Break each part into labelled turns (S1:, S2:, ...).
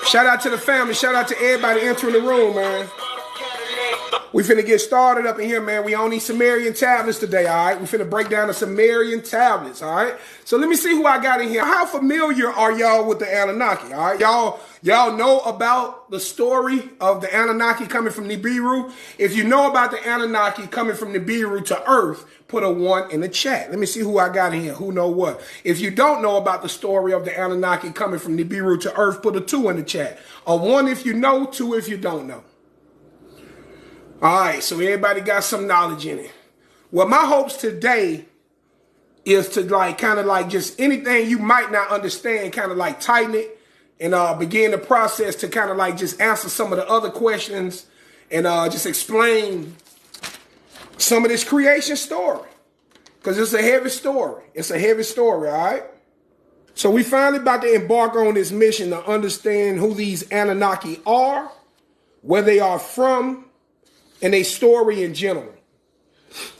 S1: Shout out to the family. Shout out to everybody entering the room, man. We finna get started up in here, man. We on these Sumerian tablets today, all right? We finna break down the Sumerian tablets, all right? So let me see who I got in here. How familiar are y'all with the Annunaki, all right? Y'all know about the story of the Annunaki coming from Nibiru? If you know about the Annunaki coming from Nibiru to Earth, put a 1 in the chat. Let me see who I got in here. Who know what? If you don't know about the story of the Annunaki coming from Nibiru to Earth, put a 2 in the chat. A 1 if you know, 2 if you don't know. All right, so everybody got some knowledge in it. Well, my hopes today is to kind of just anything you might not understand, kind of tighten it and begin the process to kind of just answer some of the other questions and just explain some of this creation story. Because it's a heavy story. It's a heavy story, all right? So we finally about to embark on this mission to understand who these Annunaki are, where they are from, and a story in general.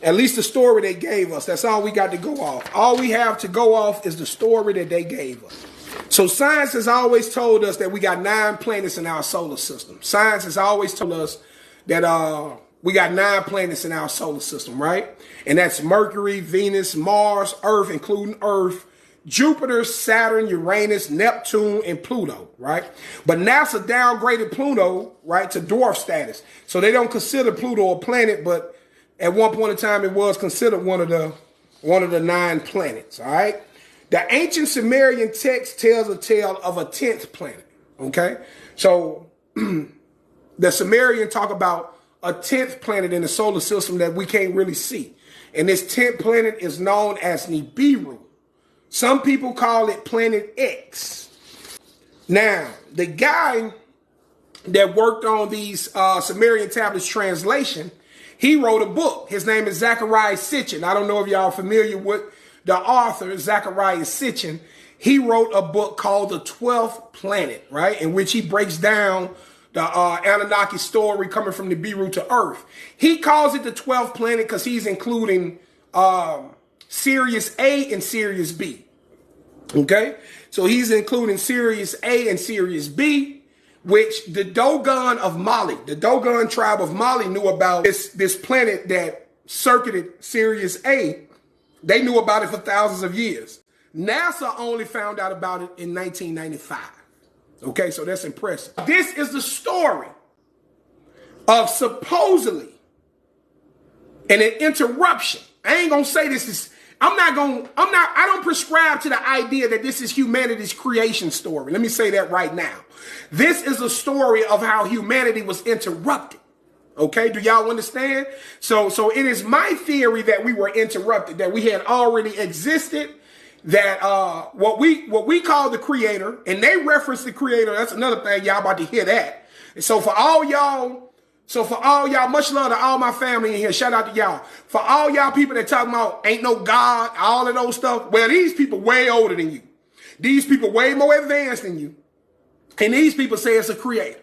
S1: At least the story they gave us. That's all we got to go off. All we have to go off is the story that they gave us. So science has always told us that we got 9 planets in our solar system. Science has always told us that we got 9 planets in our solar system, right? And that's Mercury, Venus, Mars, Earth, including Earth, Jupiter, Saturn, Uranus, Neptune, and Pluto, right? But NASA downgraded Pluto, right, to dwarf status. So they don't consider Pluto a planet, but at one point in time, it was considered one of the 9 planets, all right? The ancient Sumerian text tells a tale of a 10th planet, okay? So the Sumerian talk about a 10th planet in the solar system that we can't really see. And this 10th planet is known as Nibiru. Some people call it Planet X. Now, the guy that worked on these Sumerian tablets translation, he wrote a book. His name is Zachariah Sitchin. I don't know if y'all are familiar with the author, Zachariah Sitchin. He wrote a book called The 12th Planet, right? In which he breaks down the Anunnaki story coming from Nibiru to Earth. He calls it the 12th planet because he's including Sirius A and Sirius B. Okay? So he's including Sirius A and Sirius B, which the Dogon of Mali, the Dogon tribe of Mali knew about this planet that circuited Sirius A. They knew about it for thousands of years. NASA only found out about it in 1995. Okay, so that's impressive. This is the story of supposedly an interruption. I ain't gonna say this is, I don't prescribe to the idea that this is humanity's creation story. Let me say that right now. This is a story of how humanity was interrupted. Okay, do y'all understand? So it is my theory that we were interrupted, that we had already existed, that what we call the creator, and they reference the creator. That's another thing, y'all about to hear that. And so for all y'all, much love to all my family in here. Shout out to y'all. For all y'all people that talking about ain't no God, all of those stuff. Well, these people way older than you. These people way more advanced than you. And these people say it's a creator.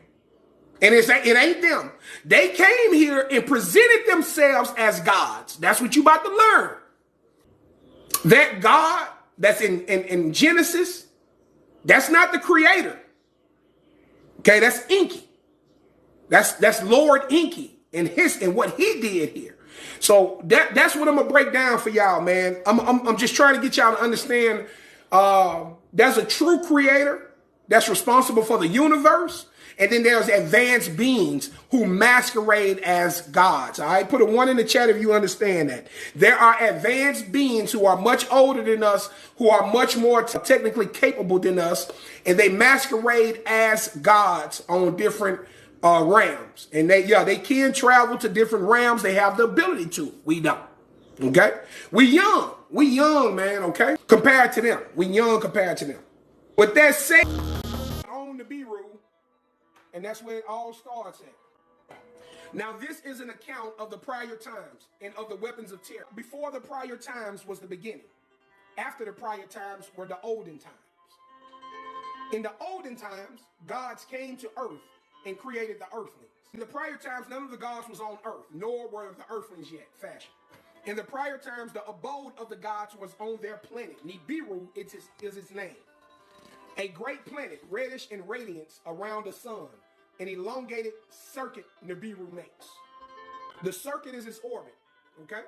S1: And it ain't them. They came here and presented themselves as gods. That's what you about to learn. That God that's in Genesis, that's not the creator. Okay, that's Enki. That's Lord Enki and what he did here. So that's what I'm gonna break down for y'all, man. I'm just trying to get y'all to understand. There's a true creator that's responsible for the universe, and then there's advanced beings who masquerade as gods. All right, put a 1 in the chat if you understand that. There are advanced beings who are much older than us, who are much more technically capable than us, and they masquerade as gods on different realms. And they can travel to different realms. They have the ability to. We don't. Okay? We young, man, okay? Compared to them. We young compared to them. With that said, on the Nibiru, and that's where it all starts at. Now, this is an account of the prior times and of the weapons of terror. Before the prior times was the beginning. After the prior times were the olden times. In the olden times, gods came to earth and created the earthlings. In the prior times, none of the gods was on earth, nor were the earthlings yet fashioned. In the prior times, the abode of the gods was on their planet. Nibiru is its name. A great planet, reddish in radiance around the sun, an elongated circuit Nibiru makes. The circuit is its orbit, okay?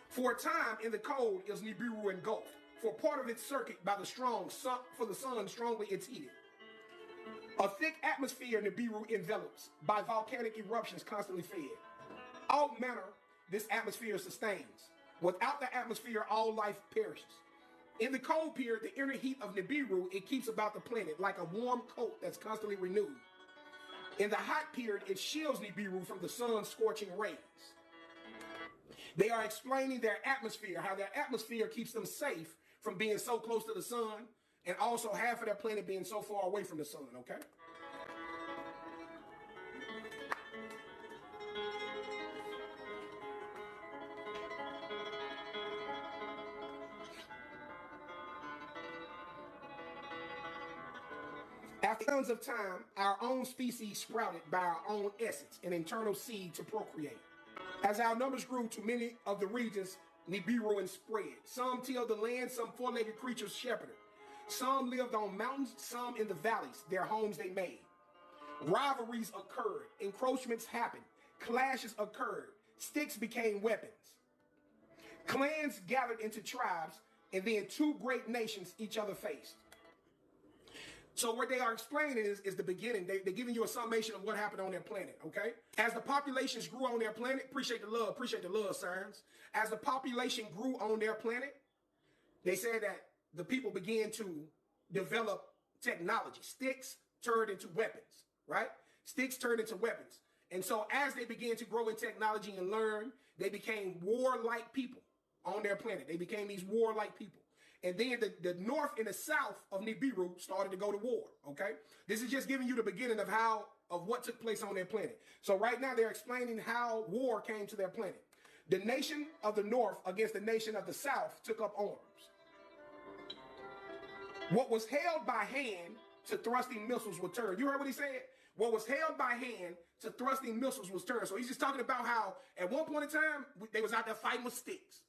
S1: For a time in the cold is Nibiru engulfed. For part of its circuit by the strong sun, for the sun strongly it's heated. A thick atmosphere Nibiru envelops by volcanic eruptions constantly fed. All manner this atmosphere sustains. Without the atmosphere, all life perishes. In the cold period, the inner heat of Nibiru, it keeps about the planet like a warm coat that's constantly renewed. In the hot period, it shields Nibiru from the sun's scorching rays. They are explaining their atmosphere, how their atmosphere keeps them safe from being so close to the sun, and also half of their planet being so far away from the sun, okay? After tons of time, our own species sprouted by our own essence, an internal seed to procreate. As our numbers grew to many of the regions, Nibiru spread. Some tilled the land, some four-legged creatures shepherded. Some lived on mountains, some in the valleys, their homes they made. Rivalries occurred, encroachments happened, clashes occurred, sticks became weapons. Clans gathered into tribes, and then two great nations each other faced. So what they are explaining is the beginning. They're giving you a summation of what happened on their planet, okay? As the populations grew on their planet, appreciate the love, sirens. As the population grew on their planet, they said that the people began to develop technology. Sticks turned into weapons, right? Sticks turned into weapons. And so as they began to grow in technology and learn, they became warlike people on their planet. They became these warlike people. And then the north and the south of Nibiru started to go to war, okay? This is just giving you the beginning of what took place on their planet. So right now they're explaining how war came to their planet. The nation of the north against the nation of the south took up arms. What was held by hand to thrusting missiles was turned. You heard what he said? What was held by hand to thrusting missiles was turned. So he's just talking about how at one point in time, they was out there fighting with sticks.